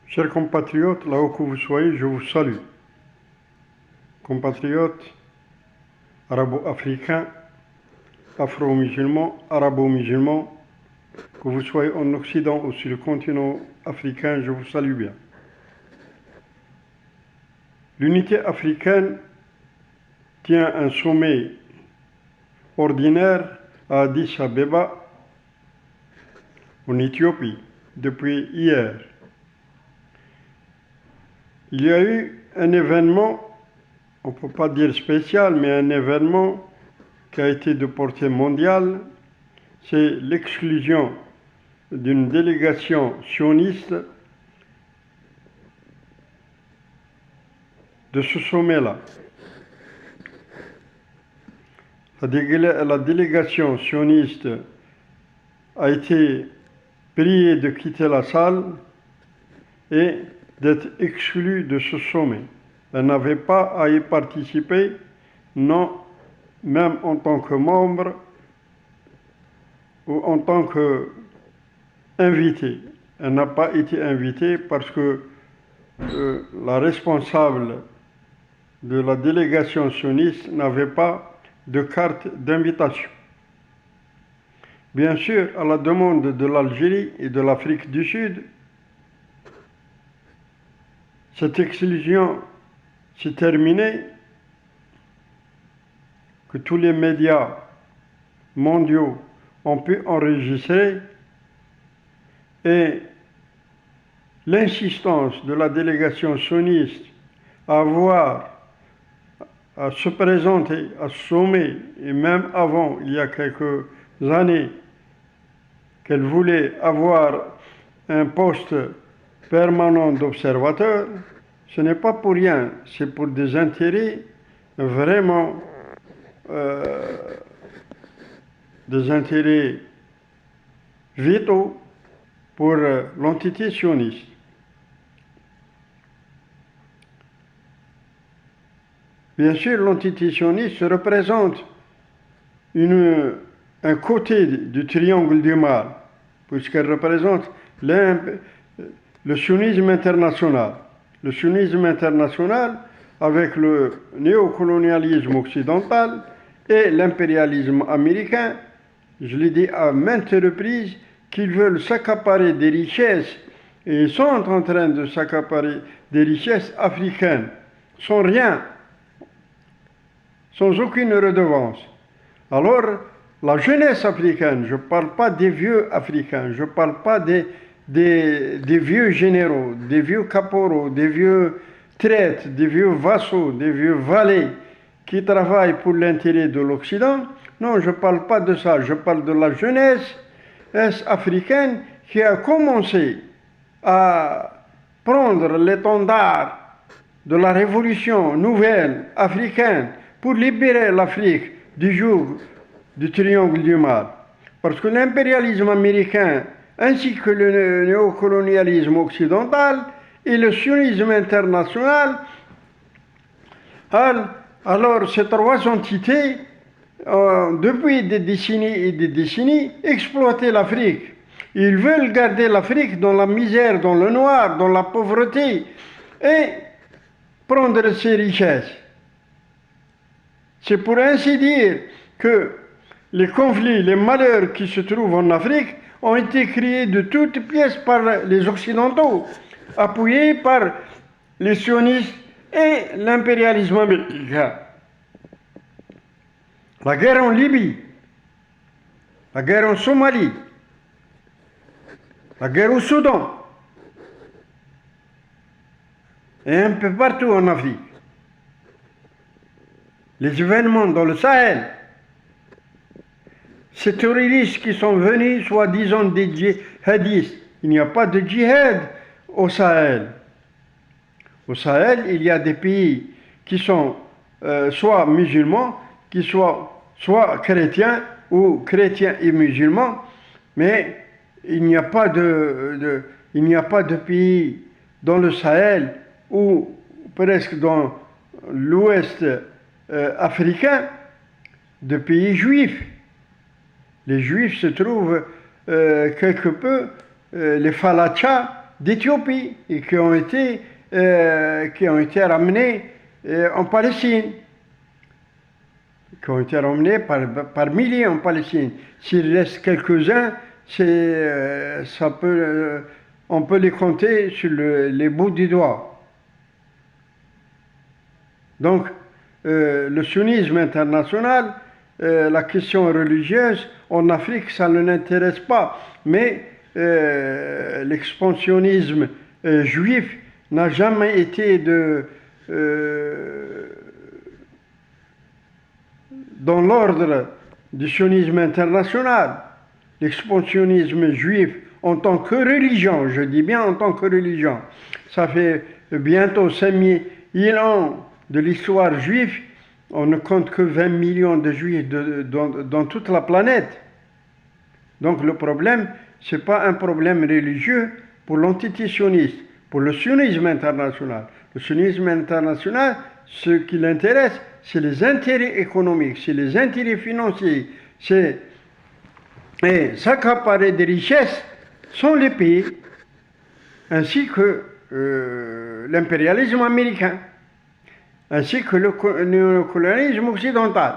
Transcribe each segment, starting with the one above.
Chers compatriotes, là où que vous soyez, je vous salue. Compatriotes arabo-africains, afro-musulmans, arabo-musulmans, que vous soyez en Occident ou sur le continent africain, je vous salue bien. L'unité africaine tient un sommet ordinaire à Addis Abeba, en Éthiopie, depuis hier. Il y a eu un événement, on ne peut pas dire spécial, mais un événement qui a été de portée mondiale, c'est l'exclusion d'une délégation sioniste de ce sommet-là. La délégation sioniste a été priée de quitter la salle et d'être exclue de ce sommet. Elle n'avait pas à y participer, non, même en tant que membre ou en tant qu'invitée. Elle n'a pas été invitée parce que la responsable de la délégation sioniste n'avait pas de carte d'invitation. Bien sûr, à la demande de l'Algérie et de l'Afrique du Sud, cette exclusion s'est terminée, que tous les médias mondiaux ont pu enregistrer, et l'insistance de la délégation sioniste à se présenter à ce sommet, et même avant, il y a quelques années, qu'elle voulait avoir un poste permanent d'observateur, ce n'est pas pour rien, c'est pour des intérêts vraiment, des intérêts vitaux pour l'entité sioniste. Bien sûr, l'entité sioniste représente un côté du triangle du mal, puisqu'elle représente le sionisme international. Le sionisme international avec le néocolonialisme occidental et l'impérialisme américain. Je l'ai dit à maintes reprises qu'ils veulent s'accaparer des richesses, et ils sont en train de s'accaparer des richesses africaines, sans rien, sans aucune redevance. Alors, la jeunesse africaine, je ne parle pas des vieux africains, je ne parle pas des vieux généraux, des vieux caporaux, des vieux traîtres, des vieux vassaux, des vieux valets qui travaillent pour l'intérêt de l'Occident. Non, je ne parle pas de ça, je parle de la jeunesse africaine qui a commencé à prendre l'étendard de la révolution nouvelle africaine pour libérer l'Afrique du joug du triangle du mal. Parce que l'impérialisme américain ainsi que le néocolonialisme occidental et le sionisme international, alors ces trois entités, depuis des décennies et des décennies, exploitaient l'Afrique. Ils veulent garder l'Afrique dans la misère, dans le noir, dans la pauvreté, et prendre ses richesses. C'est pour ainsi dire que les conflits, les malheurs qui se trouvent en Afrique ont été créés de toutes pièces par les Occidentaux, appuyés par les sionistes et l'impérialisme américain. La guerre en Libye, la guerre en Somalie, la guerre au Soudan, et un peu partout en Afrique. Les événements dans le Sahel, ces terroristes qui sont venus, soi-disant des djihadistes. Il n'y a pas de djihad au Sahel. Au Sahel, il y a des pays qui sont soit musulmans, qui soient soit chrétiens ou chrétiens et musulmans, mais il n'y a pas de pays dans le Sahel ou presque dans l'ouest africain de pays juifs. Les juifs se trouvent quelque peu les falachas d'Éthiopie et qui ont été ramenés en Palestine, qui ont été ramenés par milliers en Palestine. S'il reste quelques-uns, on peut les compter sur les bouts du doigt. Donc, le sunnisme international, la question religieuse, en Afrique, ça ne l'intéresse pas. Mais l'expansionnisme juif n'a jamais été dans l'ordre du sionisme international. L'expansionnisme juif en tant que religion, je dis bien en tant que religion, ça fait bientôt 5000 ans de l'histoire juive, on ne compte que 20 millions de juifs dans toute la planète. Donc le problème, ce n'est pas un problème religieux pour l'entité sioniste, pour le sionisme international. Le sionisme international, ce qui l'intéresse, c'est les intérêts économiques, c'est les intérêts financiers, et s'accaparer des richesses sont les pays, ainsi que l'impérialisme américain, ainsi que le néocolonialisme occidental.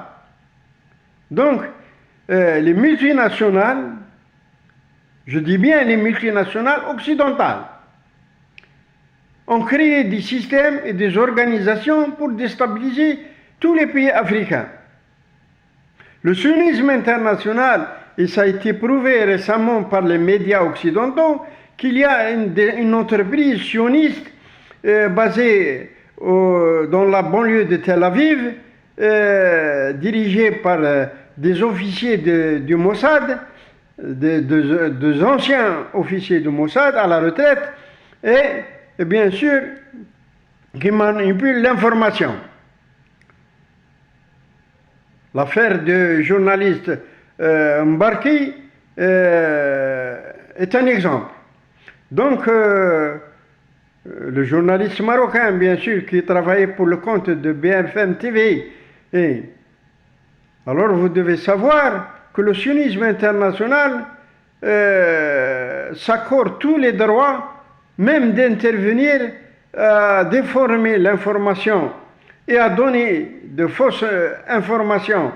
Donc, les multinationales, je dis bien les multinationales occidentales, ont créé des systèmes et des organisations pour déstabiliser tous les pays africains. Le sionisme international, et ça a été prouvé récemment par les médias occidentaux, qu'il y a une entreprise sioniste basée dans la banlieue de Tel Aviv, dirigée par des officiers du Mossad, des anciens officiers du Mossad à la retraite, et bien sûr, qui manipulent l'information. L'affaire du journaliste Mbarki est un exemple. Donc, le journaliste marocain, bien sûr, qui travaillait pour le compte de BFM TV. Et alors, vous devez savoir que le sionisme international s'accorde tous les droits, même d'intervenir à déformer l'information et à donner de fausses informations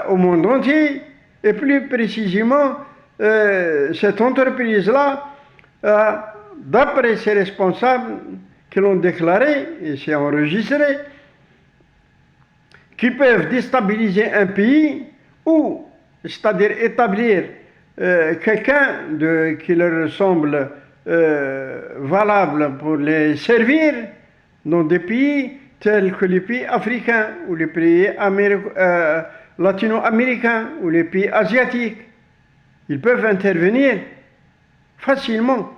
au monde entier. Et plus précisément, cette entreprise-là, d'après ses responsables qui l'ont déclaré, et c'est enregistré, qui peuvent déstabiliser un pays ou, c'est-à-dire établir quelqu'un qui leur semble valable pour les servir dans des pays tels que les pays africains ou les pays latino-américains ou les pays asiatiques. Ils peuvent intervenir facilement.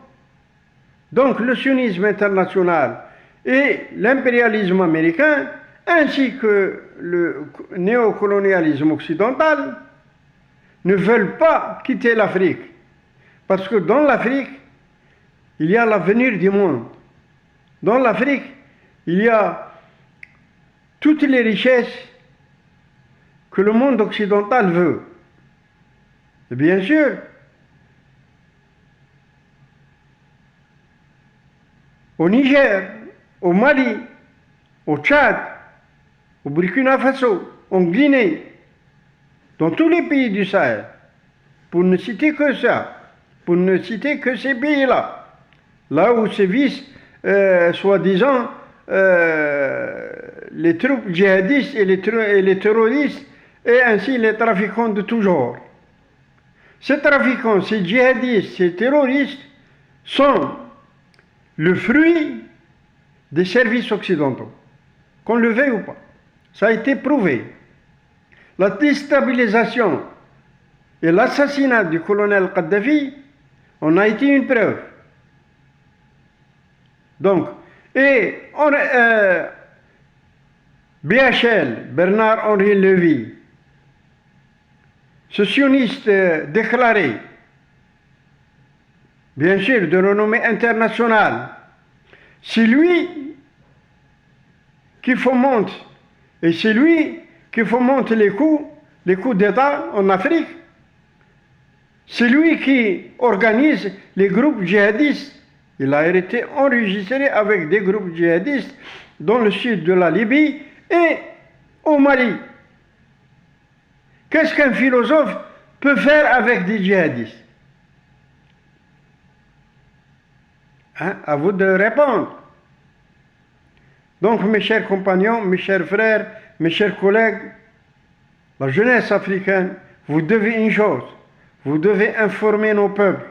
Donc le sionisme international et l'impérialisme américain, ainsi que le néocolonialisme occidental, ne veulent pas quitter l'Afrique. Parce que dans l'Afrique, il y a l'avenir du monde. Dans l'Afrique, il y a toutes les richesses que le monde occidental veut. Et bien sûr, au Niger, au Mali, au Tchad, au Burkina Faso, en Guinée, dans tous les pays du Sahel, pour ne citer que ça, pour ne citer que ces pays-là, là où sévissent, soi-disant, les troupes djihadistes et les terroristes, et ainsi les trafiquants de tout genre. Ces trafiquants, ces djihadistes, ces terroristes sont le fruit des services occidentaux, qu'on le veuille ou pas. Ça a été prouvé. La déstabilisation et l'assassinat du colonel Kadhafi en a été une preuve. Donc, BHL, Bernard-Henri Lévy, ce sioniste déclaré, bien sûr de renommée internationale, c'est lui qui fomente, et c'est lui qui fomente les coups d'État en Afrique. C'est lui qui organise les groupes djihadistes. Il a été enregistré avec des groupes djihadistes dans le sud de la Libye et au Mali. Qu'est-ce qu'un philosophe peut faire avec des djihadistes? Hein? À vous de répondre. Donc, mes chers compagnons, mes chers frères, mes chers collègues, la jeunesse africaine, vous devez une chose, vous devez informer nos peuples.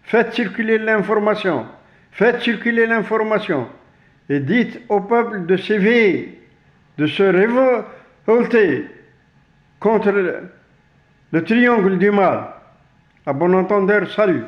Faites circuler l'information, faites circuler l'information et dites au peuple de s'éveiller, de se révolter contre le triangle du mal. À bon entendeur, salut.